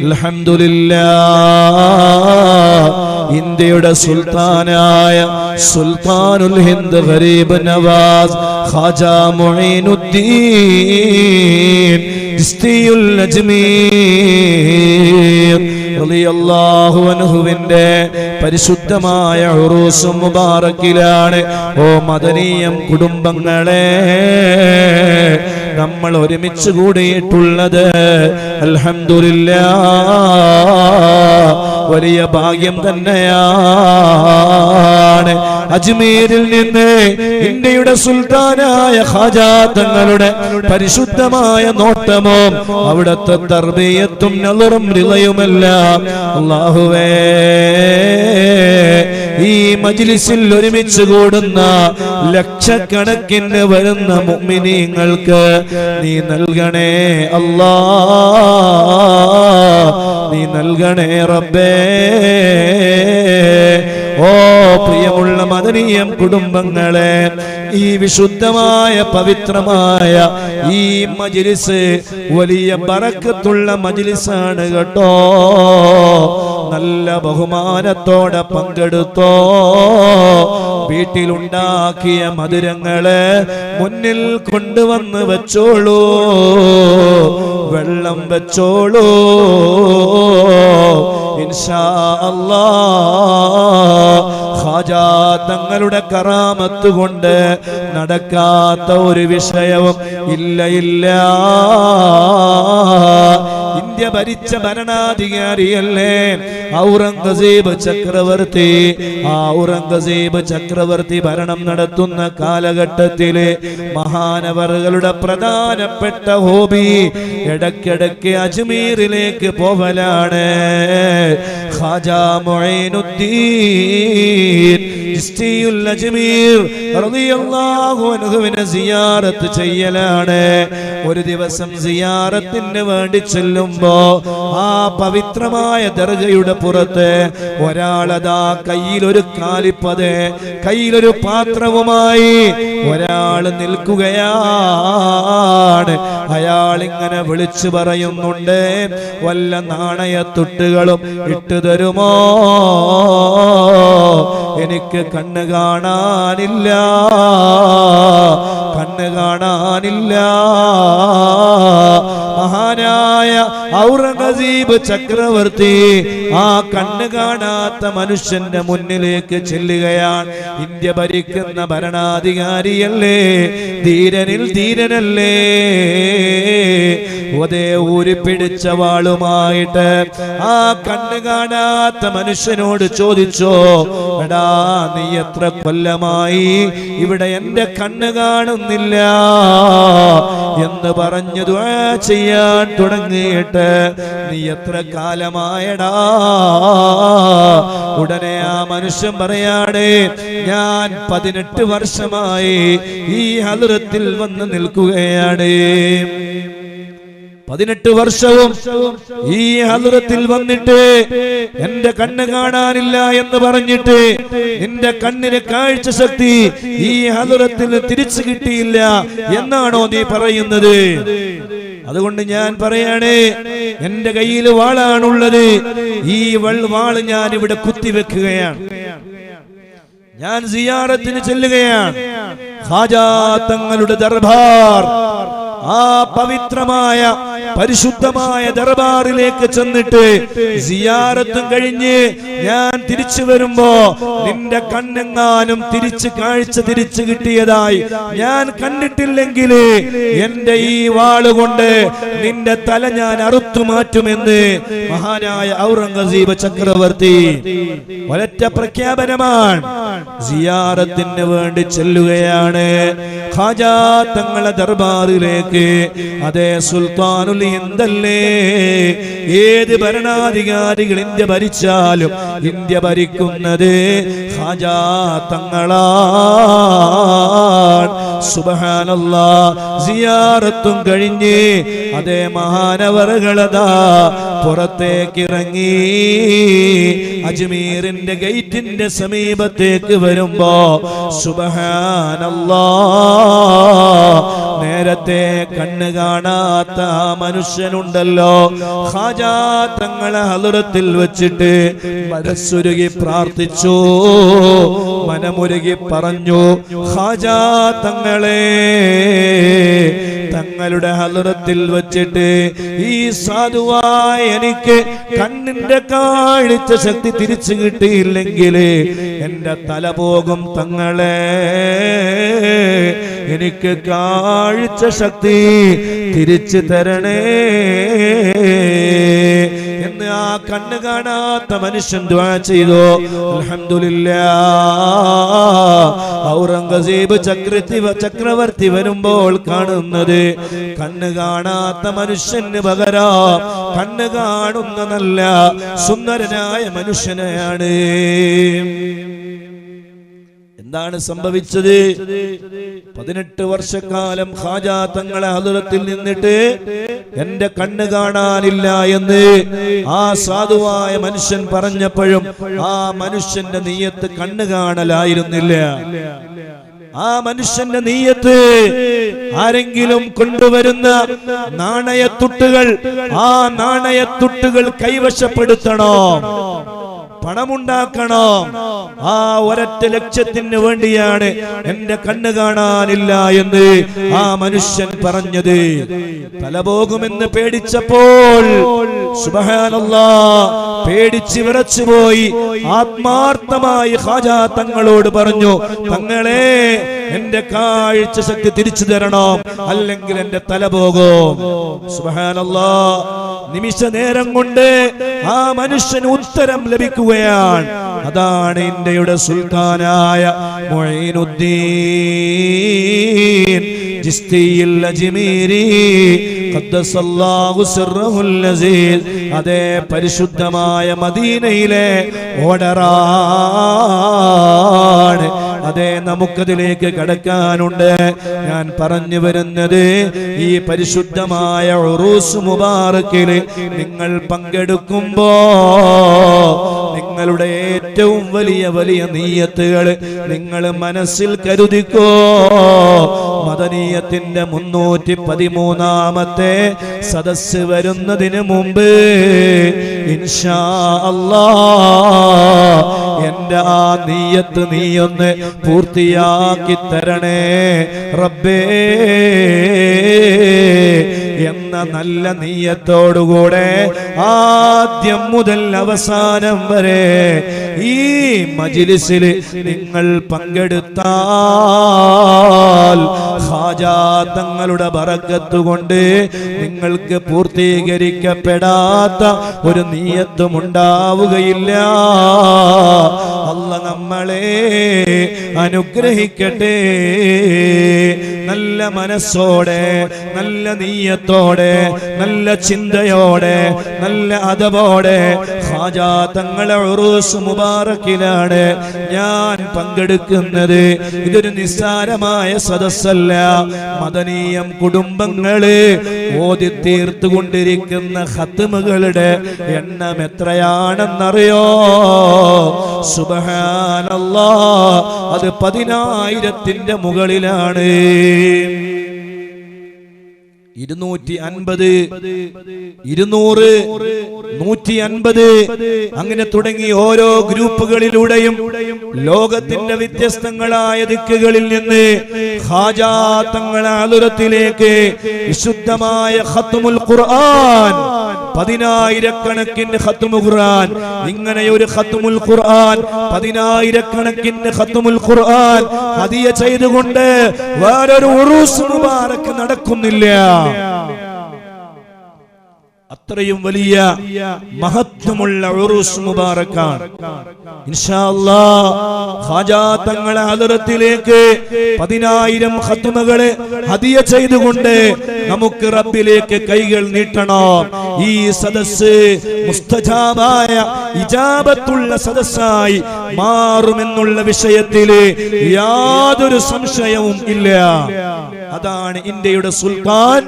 അൽഹംദുലില്ലാഹ് ഇന്ത്യയുടെ സുൽത്താനായ സുൽത്താനുൽ ഹിന്ദ് ഗരീബ് നവാസ് ഖാജ മുഈനുദ്ദീൻ ചിസ്തിയുൽ അജ്മീർ റളിയല്ലാഹു അൻഹുവിന്റെ പരിശുദ്ധമായ ഉറൂസ് മുബാറക്കിലാണ് ഓ മദനീയം കുടുംബങ്ങളെ നമ്മൾ ഒരുമിച്ച് കൂടിയിട്ടുള്ളത്. അൽഹംദുലില്ലാഹ് വലിയ ഭാഗ്യം തന്നെയാണ്. അജ്മീരിൽ നിന്ന് ഇന്ത്യയുടെ സുൽത്താനായ ഖാജാ തങ്ങളുടെ പരിശുദ്ധമായ നോട്ടവും അവിടുത്തെ തർബിയത്തും നളറും റിളയുമെല്ലാം അല്ലാഹുവേ ഈ മജ്ലിസിൽ ഒരുമിച്ച് കൂടുന്ന ലക്ഷക്കണക്കിന് വരുന്ന മുഅ്മിനീങ്ങൾക്ക് നീ നൽകണേ അല്ലാഹ്, നീ നൽകണേ റബ്ബേ. ഓ പ്രിയമുള്ള മദനീയം കുടുംബങ്ങളെ, ഈ വിശുദ്ധമായ പവിത്രമായ ഈ മജ്ലിസ് വലിയ ബറക്കത്തുള്ള മജ്ലിസാണ് കേട്ടോ. നല്ല ബഹുമാനത്തോടെ പങ്കെടുത്തോ. വീട്ടിലുണ്ടാക്കിയ മധുരങ്ങള് മുന്നിൽ കൊണ്ടുവന്ന് വെച്ചോളൂ, വെള്ളം വെച്ചോളൂ. ഇൻഷാ അല്ലാഹ് ഖാജാ തങ്ങളുടെ കറാമത്ത് കൊണ്ട് നടക്കാത്ത ഒരു വിഷയവും ഇല്ല. ഇന്ത്യ ഭരിച്ച ഭരണാധികാരിയല്ലേ ഔറംഗസീബ് ചക്രവർത്തി. ആ ഔറംഗസീബ് ചക്രവർത്തി ഭരണം നടത്തുന്ന കാലഘട്ടത്തില് മഹാനവറുകളുടെ പ്രധാനപ്പെട്ട ഹോബി ഇടയ്ക്കിടയ്ക്ക് അജ്മീറിലേക്ക് പോവലാണ്. ഖാജാ മുഈനുദ്ദീൻ ചിസ്തിയുൽ അജ്മീർ റളിയല്ലാഹു അൻഹുവിനെ സിയാറത്ത് ചെയ്യലാണ്. ഒരു ദിവസം സിയാറത്തിന് വേണ്ടി ചെല്ലുമ്പോ ആ പവിത്രമായ ദർഗയുടെ പുറത്ത് ഒരാളതാ കയ്യിലൊരു കാലിപ്പത്, കയ്യിലൊരു പാത്രവുമായി ഒരാൾ നിൽക്കുകയാണ്. അയാൾ ഇങ്ങനെ വിളിച്ചു പറയുന്നുണ്ട്, വല്ല നാണയത്തുട്ടുകളും ഇട്ടു തരുമോ? എനിക്ക് കണ്ണ് കാണാനില്ല, കണ്ണ് കാണാനില്ല. മഹാനായ ഔറംഗസീബ് ചക്രവർത്തി ആ കണ്ണ് കാണാത്ത മനുഷ്യന്റെ മുന്നിലേക്ക് ചെല്ലുകയാണ്. ഇന്ത്യ ഭരിക്കുന്ന ഭരണാധികാരിയല്ലേ, ധീരനിൽ ധീരനല്ലേ. അതേ ഊരിപ്പിടിച്ച വാളുമായിട്ട് ആ കണ്ണ് കാണാത്ത മനുഷ്യനോട് ചോദിച്ചോ, എടാ നീ എത്ര കൊല്ലമായി ഇവിടെ എന്റെ കണ്ണ് കാണുന്നില്ല എന്ന് പറഞ്ഞു ദുആ ചെയ്യാൻ തുടങ്ങിയിട്ട് നീ എത്ര കാലമായടാ? ഉടനെ ആ മനുഷ്യൻ പറയാണ്, ഞാൻ 18 വർഷമായി ഈ ഹദ്റത്തിൽ വന്ന് നിൽക്കുകയാണ്. 18 വർഷവും ഈ ഹദ്റത്തിൽ വന്നിട്ട് എന്റെ കണ്ണ് കാണാനില്ല എന്ന് പറഞ്ഞിട്ട് നിന്റെ കണ്ണിന് കാഴ്ച ശക്തി ഈ ഹദ്റത്തിൽ തിരിച്ചു കിട്ടിയില്ല എന്നാണോ നീ പറയുന്നത്? അതുകൊണ്ട് ഞാൻ പറയാണ്, എന്റെ കയ്യിൽ വാളാണുള്ളത്. ഈ വാള് ഞാൻ ഇവിടെ കുത്തിവെക്കുകയാണ്. ഞാൻ സിയാറത്തിന് ചെല്ലുകയാണ്. ഖാജാ തങ്ങളുടെ ദർബാർ, ആ പവിത്രമായ പരിശുദ്ധമായ ദർബാറിലേക്ക് ചെന്നിട്ട് സിയാറത്തും കഴിഞ്ഞ് ഞാൻ തിരിച്ചു വരുമ്പോ നിന്റെ കണ്ണെങ്ങാനും കാഴ്ച തിരിച്ചു കിട്ടിയതായി ഞാൻ കണ്ടിട്ടില്ലെങ്കിൽ എന്റെ ഈ വാളുകൊണ്ട് നിന്റെ തല ഞാൻ അറുത്തു മാറ്റുമെന്ന് മഹാനായ ഔറംഗസീബ് ചക്രവർത്തി ഒരൊറ്റ പ്രഖ്യാപനമാണ്. സിയാറത്തിന് വേണ്ടി ചെല്ലുകയാണ് ഖാജാ തങ്ങളെ ദർബാറിലേക്ക്. അതേ സുൽത്താനുൽ ഹിന്ദല്ലേ, ഏത് ഭരണാധികാരികൾ ഇന്ത്യ ഭരിച്ചാലും ഇന്ത്യ ഭരിക്കുന്നത് ഖാജാ തങ്ങളാണ്. സുബ്ഹാനല്ലാഹ്. സിയാറത്തും കഴിഞ്ഞ് അതേ മഹാനവറുകളതാ പുറത്തേക്ക് ഇറങ്ങി അജ്മീറിന്റെ ഗേറ്റിന്റെ സമീപത്തേക്ക് വരുമ്പോ സുബ്ഹാനല്ലാഹ്, നേരത്തെ കണ്ണ് കാണാത്ത മനുഷ്യനുണ്ടല്ലോ, ഖാജാ തങ്ങളെ ഹളറത്തിൽ വെച്ചിട്ട് മനസ്സുരുകി പ്രാർത്ഥിച്ചു, മനമുരുകി പറഞ്ഞു, ഖാജാ തങ്ങളെ, തങ്ങളുടെ ഹളറത്തിൽ വെച്ചിട്ട് ഈ സാധുവായ എനിക്ക് കണ്ണിന്റെ കാഴ്ച ശക്തി തിരിച്ചു കിട്ടിയില്ലെങ്കിൽ എന്റെ തല പോകും തങ്ങളെ, എനിക്ക് കാഴ്ച ശക്തി തിരിച്ചു തരണേ എന്ന് ആ കണ്ണ് കാണാത്ത മനുഷ്യൻ ദുആ ചെയ്തു. അൽഹംദുലില്ലാഹ്, ഔറംഗസീബ് ചക്രവർത്തി വരുമ്പോൾ കാണുന്നത് കണ്ണ് കാണാത്ത മനുഷ്യന് പകരം കണ്ണ് കാണുന്ന നല്ല സുന്ദരനായ മനുഷ്യനെയാണ്. എന്താണ് സംഭവിച്ചത്? 18 വർഷക്കാലം ഖാജാ തങ്ങളെ ഹളറത്തിൽ നിന്നിട്ട് എന്റെ കണ്ണ് കാണാനില്ല എന്ന് ആ സാധുവായ മനുഷ്യൻ പറഞ്ഞപ്പോഴും ആ മനുഷ്യന്റെ നിയ്യത്ത് കണ്ണ് കാണലായിരുന്നില്ല. ആ മനുഷ്യന്റെ നിയ്യത്ത് ആരെങ്കിലും കൊണ്ടുവരുന്ന നാണയത്തുട്ടുകൾ, ആ നാണയത്തുട്ടുകൾ കൈവശപ്പെടുത്തണോ, പണമുണ്ടാക്കണോ, ആ ഒരൊറ്റ ലക്ഷ്യത്തിന് വേണ്ടിയാണ് എന്റെ കണ്ണ് കാണാനില്ല എന്ന് ആ മനുഷ്യൻ പറഞ്ഞത്. തലപോകുമെന്ന് പേടിച്ചപ്പോൾ സുബ്ഹാനല്ലാഹ് പേടിച്ച് വിറച്ചുപോയി ആത്മാർത്ഥമായി ഖാജാ തങ്ങളോട് പറഞ്ഞു, തങ്ങളെ, എന്റെ കാഴ്ച ശക്തി തിരിച്ചു തരണം, അല്ലെങ്കിൽ എന്റെ തല പോകും. സുബ്ഹാനല്ലാഹ്, നിമിഷ നേരം കൊണ്ട് ആ മനുഷ്യന് ഉത്തരം ലഭിക്കുകയാണ്. അതാണ് ഇന്ത്യയുടെ സുൽത്താനായ മുഈനുദ്ദീൻ ചിശ്തിയിൽ അജ്മീരി ഖദ്ദസല്ലാഹു സിർറഹുൽ അസീസ്. അതേ പരിശുദ്ധമായ മദീനയിലെ ഓർഡറാണ്. അതെ, നമുക്കതിലേക്ക് കടക്കാനുണ്ട്. ഞാൻ പറഞ്ഞു വരുന്നത്, ഈ പരിശുദ്ധമായ ഉറൂസ് മുബാറക്കിൽ നിങ്ങൾ പങ്കെടുക്കുമ്പോ നിങ്ങളുടെ ഏറ്റവും വലിയ വലിയ നിയ്യത്തുകൾ നിങ്ങൾ മനസ്സിൽ കരുതിക്കോ. മദനീയത്തിന്റെ 313ാമത്തെ സദസ്സ് വരുന്നതിന് മുമ്പ് ഇൻഷാ അല്ലാഹ് എന്റെ ആ നിയ്യത്ത് നീയൊന്ന് പൂർത്തിയാക്കി തരണേ റബ്ബേ എന്ന നല്ല നിയ്യത്തോടുകൂടെ ആദ്യം മുതൽ അവസാനം വരെ ഈ മജ്ലിസിൽ നിങ്ങൾ പങ്കെടുത്താൽ ഖാജാ തങ്ങളുടെ ബറക്കത്ത് കൊണ്ട് നിങ്ങൾക്ക് പൂർത്തീകരിക്കപ്പെടാത്ത ഒരു നിയ്യത്തും ഉണ്ടാവുകയില്ല. അല്ലാഹ് നമ്മളെ അനുഗ്രഹിക്കട്ടെ. നല്ല മനസ്സോടെ, നല്ല നിയ്യത്തോടെ, നല്ല ചിന്തയോടെ, നല്ല അദബോടെ ഖാജാ തങ്ങളെ ഉറൂസ് മുബാറക്കിലാണ് ഞാൻ പങ്കെടുക്കുന്നത്. ഇതൊരു നിസ്സാരമായ സദസ്സല്ല. മദനീയം കുടുംബങ്ങള് ഓതി തീർത്തുകൊണ്ടിരിക്കുന്ന ഖത്മുകളുടെ എണ്ണം എത്രയാണെന്നറിയോ? സുബ്ഹാനല്ലാഹ്, അത് 10,000-ന്റെ മുകളിലാണ്. 250, 200, 150 അങ്ങനെ തുടങ്ങി ഓരോ ഗ്രൂപ്പുകളിലൂടെയും ലോകത്തിന്റെ വ്യത്യസ്തങ്ങളായ ദിക്കുകളിൽ നിന്ന് ഖാജാ തങ്ങളെ ഹളറത്തിലേക്ക് വിശുദ്ധമായ ഖത്മുൽ ഖുർആൻ, 10,000-കണക്കിന് ഖത്മുൽ ഖുർആൻ, ഇങ്ങനെ ഒരു ഖത്മുൽ ഖുർആൻ, 10,000-കണക്കിന് ഖത്മുൽ ഖുർആൻ ഹദിയ ചെയ്തുകൊണ്ട് വേറൊരു ഉറൂസ് മുബാറക്ക് നടക്കുന്നില്ല. അത്രയും വലിയ മഹത്വമുള്ള ഉറൂസ് മുബാറക്കാണ്. ഇൻഷാ അല്ലാഹ് ഖാജാ തങ്ങളെ ഹളറത്തിലേക്ക് 10,000 ഖത്മുകളെ ഹദിയ ചെയ്തുകൊണ്ട് നമുക്ക് റബ്ബിലേക്ക് കൈകൾ നീട്ടണം. ഈ സദസ്സ് മുസ്തജാബായ ഇജാബത്തുള്ള സദസ്സായി മാറുമെന്നുള്ള വിഷയത്തിൽ യാതൊരു സംശയവും ഇല്ല. അതാണ് ഇന്ത്യയുടെ സുൽത്താൻ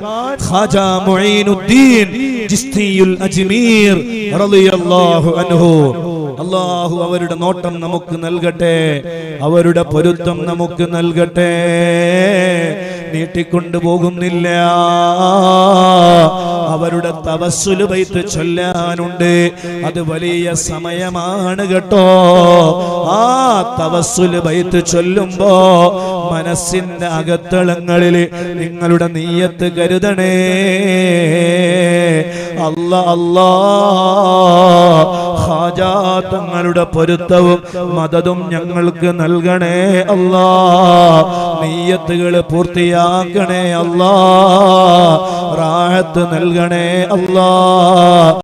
ഖാജാ മുഈനുദ്ദീൻ ചിസ്തിയുൽ അജ്മീർ റളിയല്ലാഹു അൻഹു. അല്ലാഹു അവരുടെ നോട്ടം നമുക്ക് നൽകട്ടെ, അവരുടെ പൊരുത്തം നമുക്ക് നൽകട്ടെ. നീട്ടിക്കൊണ്ടു പോകുന്നില്ല. അവരുടെ തവസ്സുൽ ബൈത്ത് ചൊല്ലാനുണ്ട്. അത് വലിയ സമയമാണ് കേട്ടോ. ആ തവസ്സുൽ ബൈത്ത് ചൊല്ലുമ്പോ മനസ്സിന്റെ അകത്തളങ്ങളിൽ നിങ്ങളുടെ നീയത്ത് കരുതണേ. അല്ലാ അല്ലാ ഖാജാ തങ്ങളുടെ പൊരുത്തവും മദതും ഞങ്ങൾക്ക് നൽകണേ അല്ലാ. നീയത്തുകൾ പൂർത്തിയാക്കണേ അല്ലാ. റാഹത്ത് നൽകണേ അല്ലാ.